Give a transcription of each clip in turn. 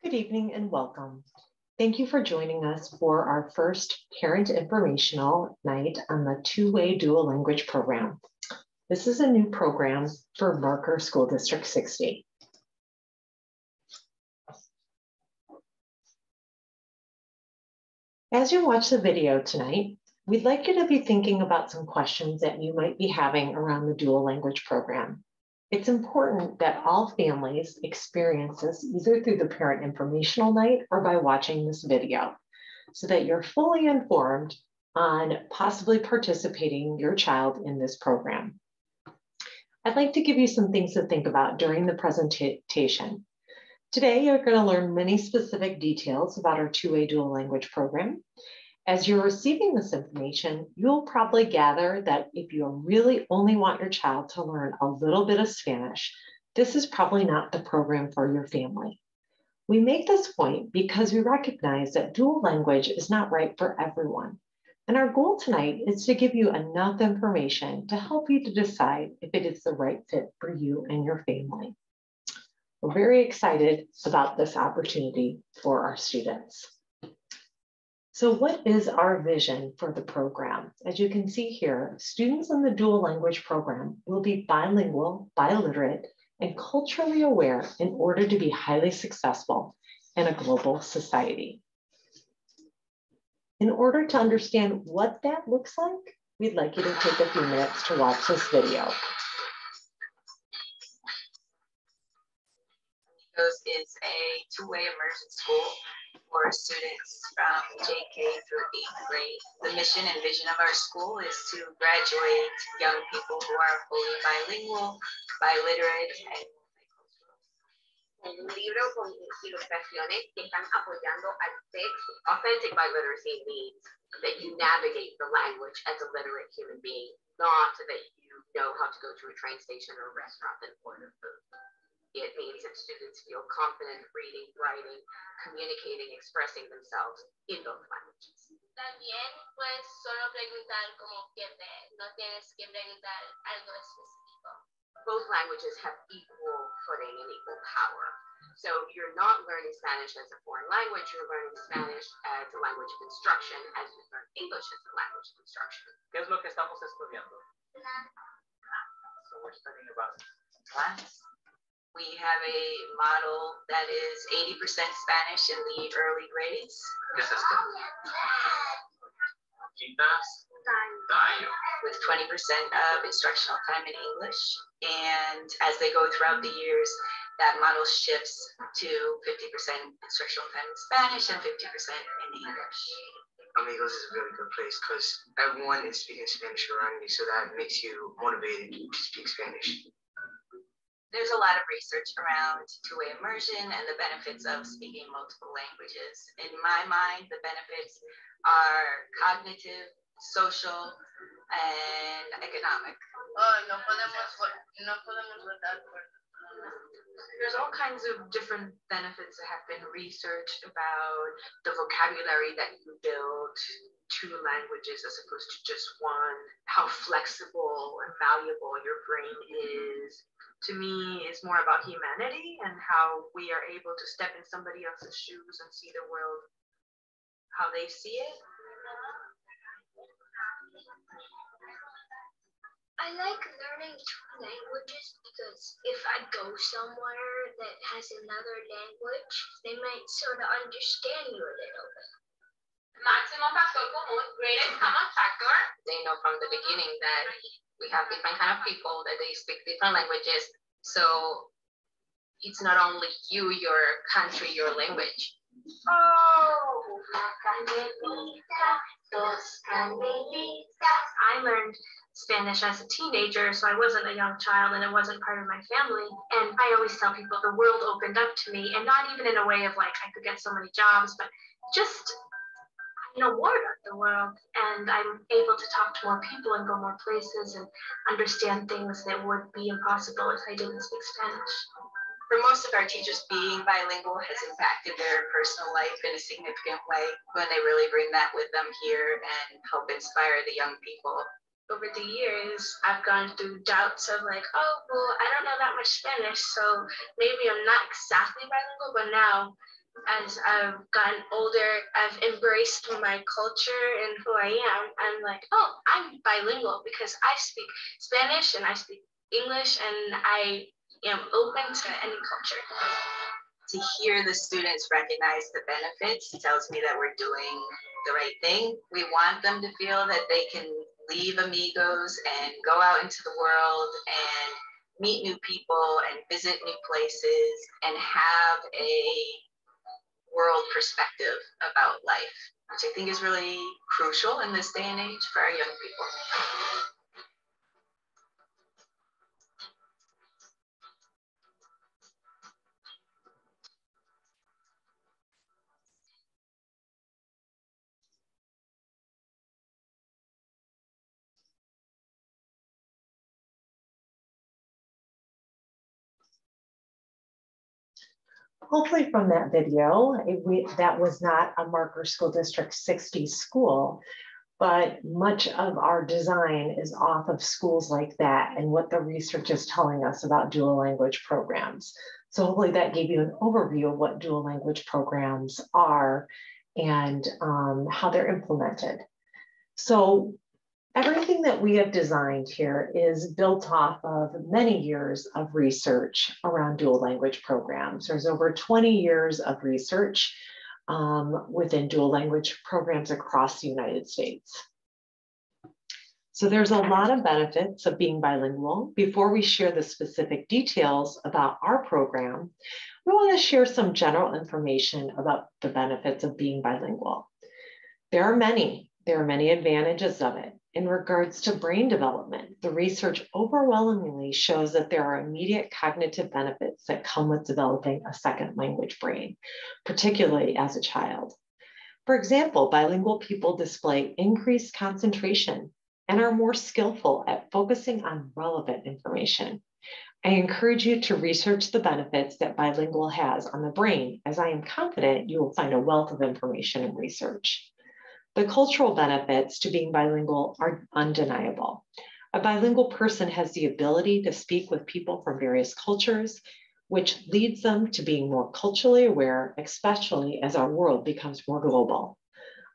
Good evening and welcome. Thank you for joining us for our first parent informational night on the two-way dual language program. This is a new program for Marker School District 60. As you watch the video tonight, we'd like you to be thinking about some questions that you might be having around the dual language program. It's important that all families experience this either through the parent informational night or by watching this video so that you're fully informed on possibly participating your child in this program. I'd like to give you some things to think about during the presentation. Today, you're going to learn many specific details about our two-way dual language program. As you're receiving this information, you'll probably gather that if you really only want your child to learn a little bit of Spanish, this is probably not the program for your family. We make this point because we recognize that dual language is not right for everyone. And our goal tonight is to give you enough information to help you to decide if it is the right fit for you and your family. We're very excited about this opportunity for our students. So what is our vision for the program? As you can see here, students in the dual language program will be bilingual, biliterate, and culturally aware in order to be highly successful in a global society. In order to understand what that looks like, we'd like you to take a few minutes to watch this video. Is a two-way immersion school for students from JK through 8th grade. The mission and vision of our school is to graduate young people who are fully bilingual, biliterate, and multicultural. Un libro con ilustraciones que están apoyando al texto. Authentic biliteracy means that you navigate the language as a literate human being, not that you know how to go to a train station or a restaurant and order food. It means that students feel confident reading, writing, communicating, expressing themselves in both languages. También, pues, solo preguntar como quieres, no tienes que preguntar algo específico. Both languages have equal footing and equal power. So you're not learning Spanish as a foreign language, you're learning Spanish as a language of instruction, as you learn English as a language of instruction. ¿Qué es lo que estamos estudiando? So we're studying about class. We have a model that is 80% Spanish in the early grades. ¿Qué es esto? Quitas daño. With 20% of instructional time in English. And as they go throughout the years, that model shifts to 50% instructional time in Spanish and 50% in English. Amigos is a really good place because everyone is speaking Spanish around you, so that makes you motivated to speak Spanish. There's a lot of research around two-way immersion and the benefits of speaking multiple languages. In my mind, the benefits are cognitive, social, and economic. No podemos votar por. There's all kinds of different benefits that have been researched about the vocabulary that you build, two languages as opposed to just one, how flexible and malleable your brain is. To me, it's more about humanity and how we are able to step in somebody else's shoes and see the world how they see it. I like learning two languages because if I go somewhere that has another language, they might sort of understand you a little bit. Maximum factor común, greatest common factor. They know from the beginning that we have different kind of people, that they speak different languages. So it's not only you, your country, your language. Oh, I learned Spanish as a teenager, so I wasn't a young child and it wasn't part of my family. And I always tell people the world opened up to me, and not even in a way of like I could get so many jobs, but just more of the world, and I'm able to talk to more people and go more places and understand things that would be impossible if I didn't speak Spanish. For most of our teachers, being bilingual has impacted their personal life in a significant way when they really bring that with them here and help inspire the young people. Over the years, I've gone through doubts of like, oh, well, I don't know that much Spanish, so maybe I'm not exactly bilingual, but now as I've gotten older, I've embraced my culture and who I am. I'm like, oh, I'm bilingual because I speak Spanish and I speak English, and I am open to any culture. To hear the students recognize the benefits tells me that we're doing the right thing. We want them to feel that they can leave amigos and go out into the world and meet new people and visit new places and have a world perspective about life, which I think is really crucial in this day and age for our young people. Hopefully from that video, that was not a Marker School District 60 school, but much of our design is off of schools like that and what the research is telling us about dual language programs. So hopefully that gave you an overview of what dual language programs are and how they're implemented. So everything that we have designed here is built off of many years of research around dual language programs. There's over 20 years of research within dual language programs across the United States. So there's a lot of benefits of being bilingual. Before we share the specific details about our program, we want to share some general information about the benefits of being bilingual. There are many advantages of it. In regards to brain development, the research overwhelmingly shows that there are immediate cognitive benefits that come with developing a second language brain, particularly as a child. For example, bilingual people display increased concentration and are more skillful at focusing on relevant information. I encourage you to research the benefits that bilingual has on the brain, as I am confident you will find a wealth of information and research. The cultural benefits to being bilingual are undeniable. A bilingual person has the ability to speak with people from various cultures, which leads them to being more culturally aware, especially as our world becomes more global.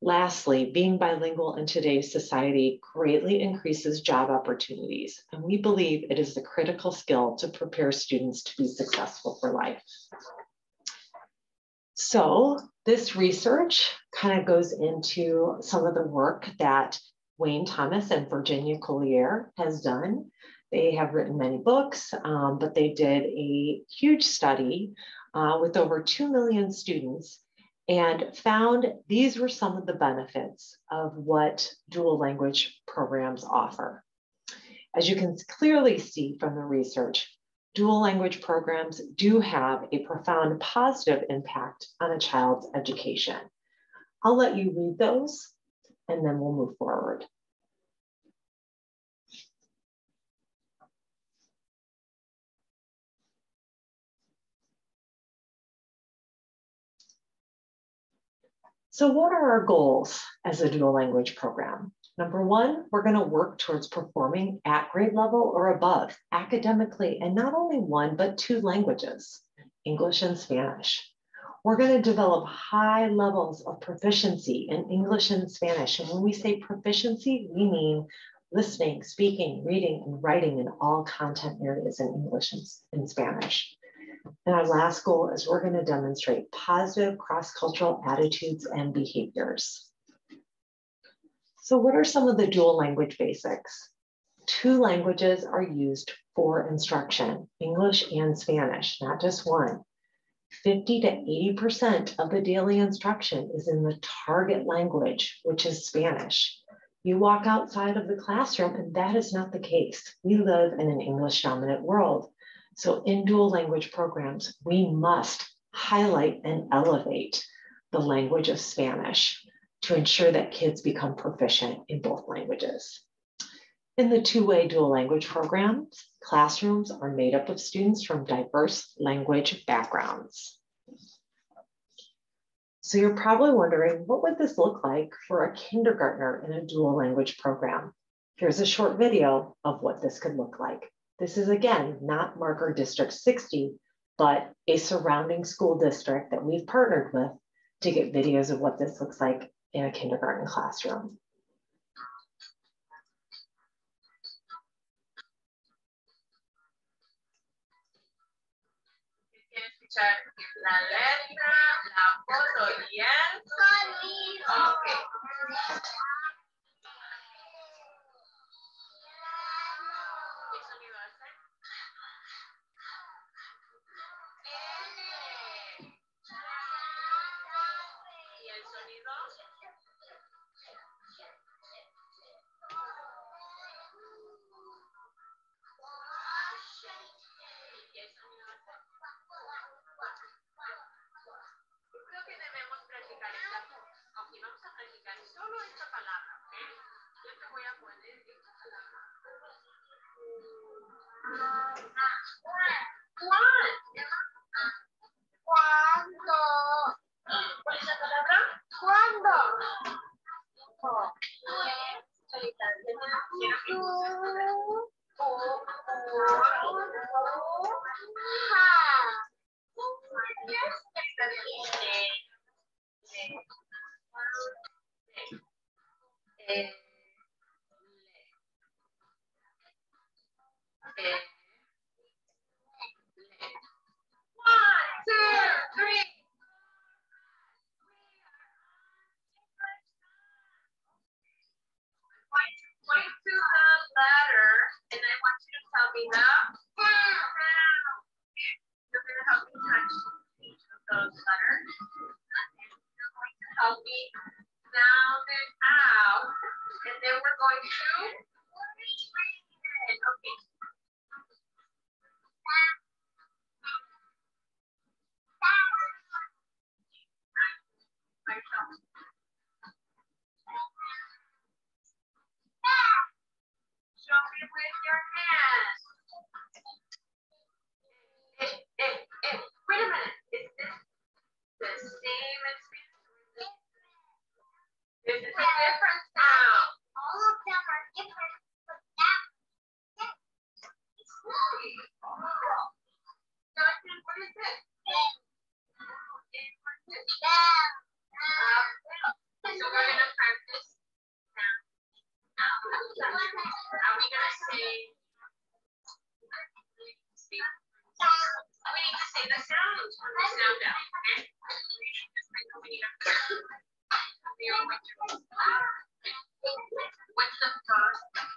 Lastly, being bilingual in today's society greatly increases job opportunities, and we believe it is the critical skill to prepare students to be successful for life. So this research kind of goes into some of the work that Wayne Thomas and Virginia Collier has done. They have written many books, but they did a huge study with over 2 million students and found these were some of the benefits of what dual language programs offer. As you can clearly see from the research, dual language programs do have a profound positive impact on a child's education. I'll let you read those and then we'll move forward. So what are our goals as a dual language program? Number one, we're going to work towards performing at grade level or above academically in not only one, but 2 languages, English and Spanish. We're going to develop high levels of proficiency in English and Spanish. And when we say proficiency, we mean listening, speaking, reading, and writing in all content areas in English and Spanish. And our last goal is we're going to demonstrate positive cross-cultural attitudes and behaviors. So what are some of the dual language basics? 2 languages are used for instruction, English and Spanish, not just one. 50 to 80% of the daily instruction is in the target language, which is Spanish. You walk outside of the classroom and that is not the case. We live in an English dominant world. So in dual language programs, we must highlight and elevate the language of Spanish to ensure that kids become proficient in both languages. In the 2-way dual language programs, classrooms are made up of students from diverse language backgrounds. So you're probably wondering, what would this look like for a kindergartner in a dual language program? Here's a short video of what this could look like. This is, again, not Marker District 60, but a surrounding school district that we've partnered with to get videos of what this looks like in a kindergarten classroom. La letra, la foto y el sonido. Okay. ¿Qué sonido hace? ¿Y el sonido? ¿Y el sonido hace? Yo creo que debemos practicar esta. Ok, vamos a practicar solo esta palabra, ¿ok? Yo te voy a poner esta palabra. ¿Cuándo? ¿Cuál es la palabra? ¿Cuándo? Point to the letter, and I want you to tell me the sound. You're going to help me touch each of those letters. And you're going to help me sound it out. And then we're going to read it. Okay. Show me with your hands. Wait a minute. Is this the same as this? This is a different sound. All of them are different, but that is Jonathan, what is this? So we're going to practice now. Are we going to say? We need to say the sounds when the sound out. Okay? What's the first sound?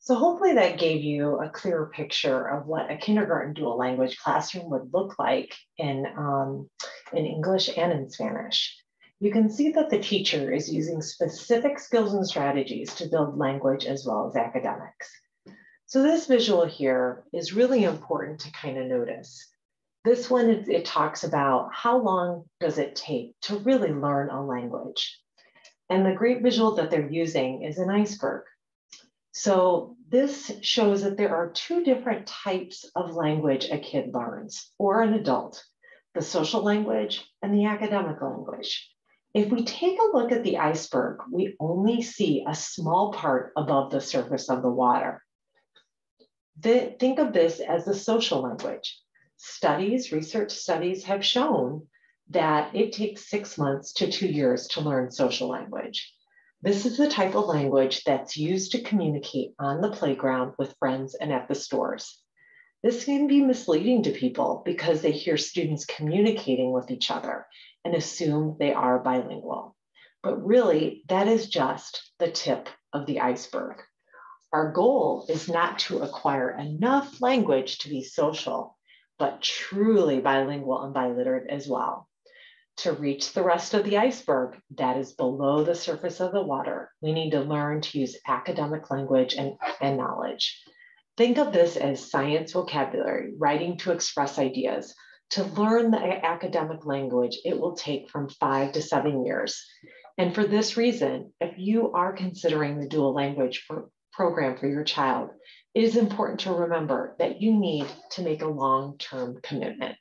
So hopefully that gave you a clearer picture of what a kindergarten dual language classroom would look like in English and in Spanish. You can see that the teacher is using specific skills and strategies to build language as well as academics. So this visual here is really important to kind of notice. This one, it talks about how long does it take to really learn a language. And the great visual that they're using is an iceberg. So this shows that there are two different types of language a kid learns, or an adult, the social language and the academic language. If we take a look at the iceberg, we only see a small part above the surface of the water. Think of this as the social language. Research studies have shown that it takes 6 months to 2 years to learn social language. This is the type of language that's used to communicate on the playground with friends and at the stores. This can be misleading to people because they hear students communicating with each other and assume they are bilingual. But really, that is just the tip of the iceberg. Our goal is not to acquire enough language to be social, but truly bilingual and biliterate as well. To reach the rest of the iceberg that is below the surface of the water, we need to learn to use academic language and knowledge. Think of this as science vocabulary, writing to express ideas. To learn the academic language, it will take from 5 to 7 years. And for this reason, if you are considering the dual language program for your child, it is important to remember that you need to make a long-term commitment.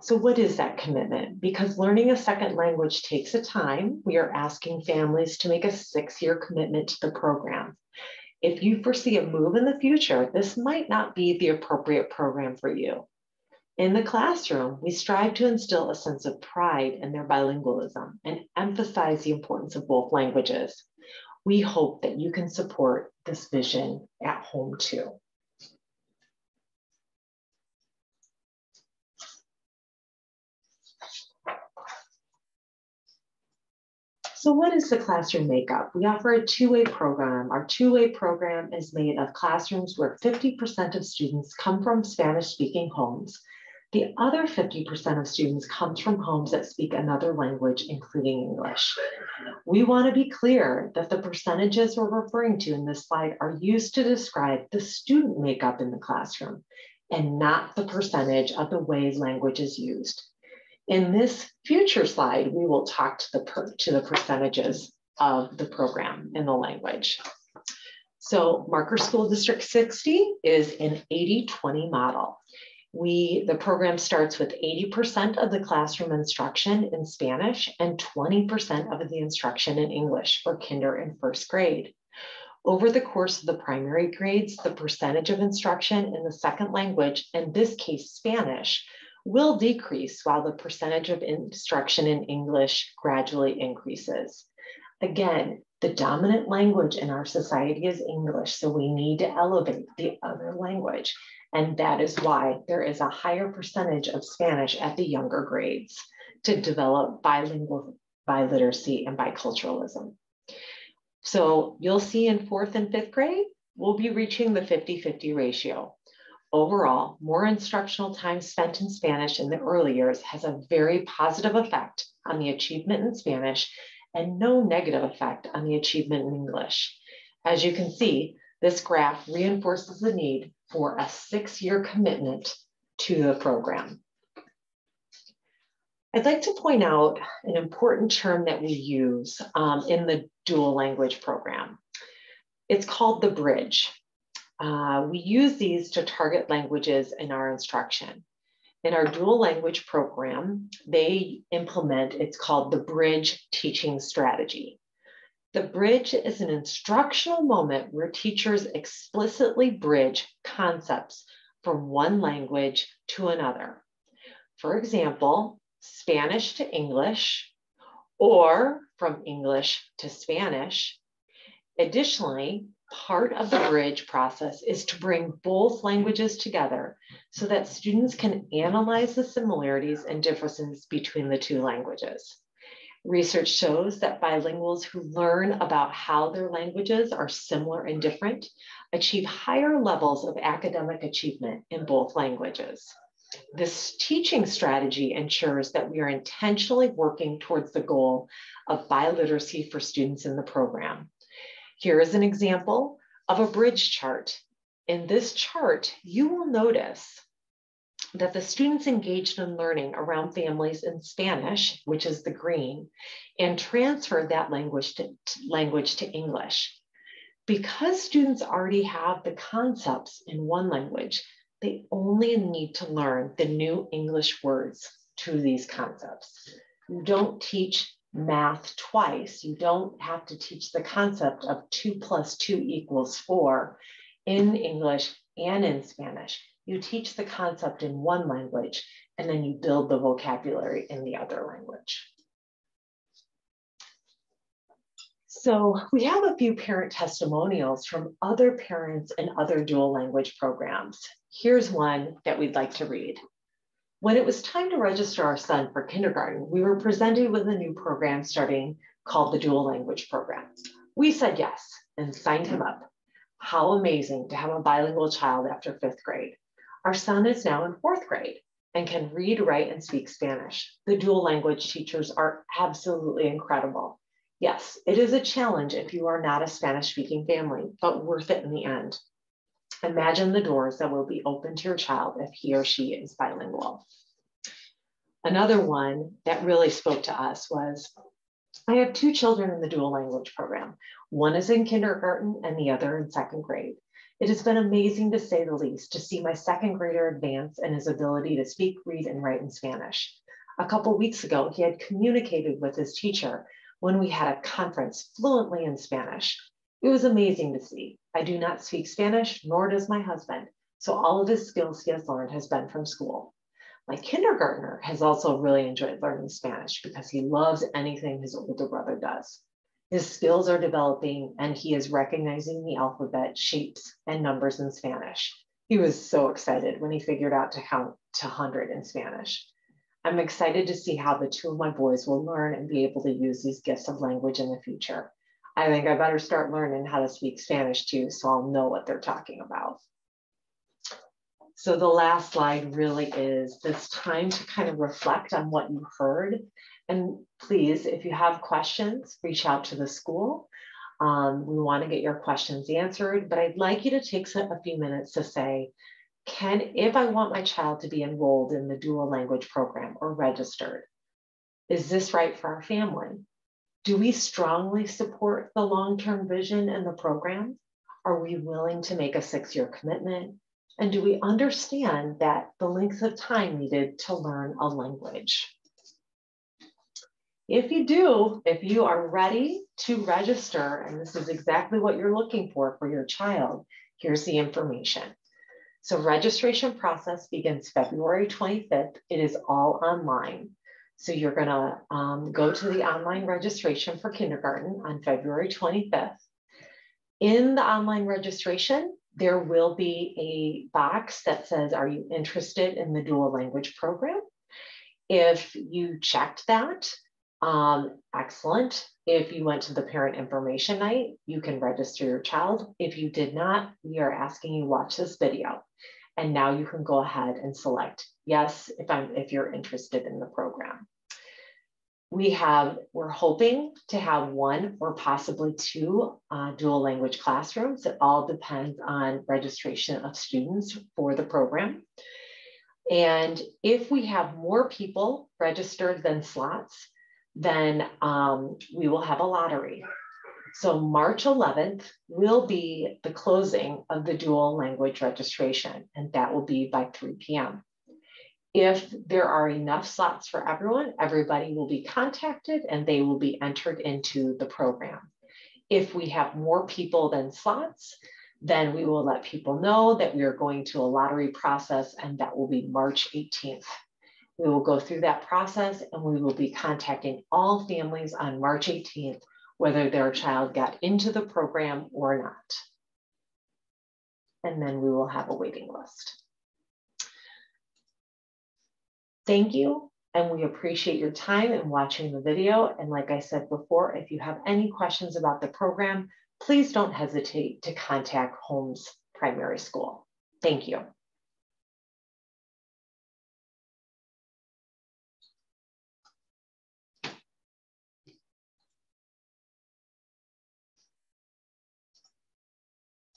So what is that commitment? Because learning a second language takes a time, we are asking families to make a 6-year commitment to the program. If you foresee a move in the future, this might not be the appropriate program for you. In the classroom, we strive to instill a sense of pride in their bilingualism and emphasize the importance of both languages. We hope that you can support this vision at home too. So what is the classroom makeup? We offer a two-way program. Our two-way program is made of classrooms where 50% of students come from Spanish-speaking homes. The other 50% of students comes from homes that speak another language, including English. We want to be clear that the percentages we're referring to in this slide are used to describe the student makeup in the classroom and not the percentage of the way language is used. In this future slide, we will talk to the percentages of the program in the language. So Marker School District 60 is an 80-20 model. The program starts with 80% of the classroom instruction in Spanish and 20% of the instruction in English for kinder and first grade. Over the course of the primary grades, the percentage of instruction in the second language, in this case Spanish, will decrease while the percentage of instruction in English gradually increases. Again, the dominant language in our society is English, so we need to elevate the other language. And that is why there is a higher percentage of Spanish at the younger grades to develop bilingual biliteracy and biculturalism. So you'll see in 4th and 5th grade, we'll be reaching the 50-50 ratio. Overall, more instructional time spent in Spanish in the early years has a very positive effect on the achievement in Spanish and no negative effect on the achievement in English. As you can see, this graph reinforces the need for a 6-year commitment to the program. I'd like to point out an important term that we use in the dual language program. It's called the bridge. We use these to target languages in our instruction. In our dual language program, they implement, it's called the bridge teaching strategy. The bridge is an instructional moment where teachers explicitly bridge concepts from one language to another. For example, Spanish to English, or from English to Spanish. Additionally, part of the bridge process is to bring both languages together so that students can analyze the similarities and differences between the two languages. Research shows that bilinguals who learn about how their languages are similar and different achieve higher levels of academic achievement in both languages. This teaching strategy ensures that we are intentionally working towards the goal of biliteracy for students in the program. Here is an example of a bridge chart. In this chart, you will notice that the students engaged in learning around families in Spanish, which is the green, and transferred that language to English. Because students already have the concepts in one language, they only need to learn the new English words to these concepts. You don't teach math twice. You don't have to teach the concept of 2 + 2 = 4 in English and in Spanish. You teach the concept in one language, and then you build the vocabulary in the other language. So we have a few parent testimonials from other parents in other dual language programs. Here's one that we'd like to read. When it was time to register our son for kindergarten, we were presented with a new program starting called the Dual Language Program. We said yes and signed him up. How amazing to have a bilingual child after 5th grade. Our son is now in 4th grade, and can read, write, and speak Spanish. The dual language teachers are absolutely incredible. Yes, it is a challenge if you are not a Spanish-speaking family, but worth it in the end. Imagine the doors that will be open to your child if he or she is bilingual. Another one that really spoke to us was, I have 2 children in the dual language program. One is in kindergarten and the other in 2nd grade. It has been amazing, to say the least, to see my 2nd grader advance in his ability to speak, read, and write in Spanish. A couple weeks ago, he had communicated with his teacher when we had a conference fluently in Spanish. It was amazing to see. I do not speak Spanish, nor does my husband, so all of his skills he has learned has been from school. My kindergartner has also really enjoyed learning Spanish because he loves anything his older brother does. His skills are developing and he is recognizing the alphabet, shapes, and numbers in Spanish. He was so excited when he figured out to count to 100 in Spanish. I'm excited to see how the 2 of my boys will learn and be able to use these gifts of language in the future. I think I better start learning how to speak Spanish too, so I'll know what they're talking about. So the last slide really is this time to kind of reflect on what you heard. And please, if you have questions, reach out to the school. We want to get your questions answered, but I'd like you to take a few minutes to say, if I want my child to be enrolled in the dual language program or registered, is this right for our family? Do we strongly support the long-term vision and the program? Are we willing to make a 6-year commitment? And do we understand that the length of time needed to learn a language? If you do, if you are ready to register, and this is exactly what you're looking for your child, here's the information. So registration process begins February 25th. It is all online. So you're gonna go to the online registration for kindergarten on February 25th. In the online registration, there will be a box that says, are you interested in the dual language program? If you checked that, excellent. If you went to the parent information night, you can register your child. If you did not, we are asking you to watch this video. And now you can go ahead and select yes, if you're interested in the program. We're hoping to have 1 or possibly 2 dual language classrooms. It all depends on registration of students for the program. And if we have more people registered than slots, then we will have a lottery. So March 11th will be the closing of the dual language registration, and that will be by 3 p.m. If there are enough slots for everyone, everybody will be contacted and they will be entered into the program. If we have more people than slots, then we will let people know that we are going to a lottery process, and that will be March 18th. We will go through that process and we will be contacting all families on March 18th, whether their child got into the program or not. And then we will have a waiting list. Thank you, and we appreciate your time in watching the video. And like I said before, if you have any questions about the program, please don't hesitate to contact Holmes Primary School. Thank you.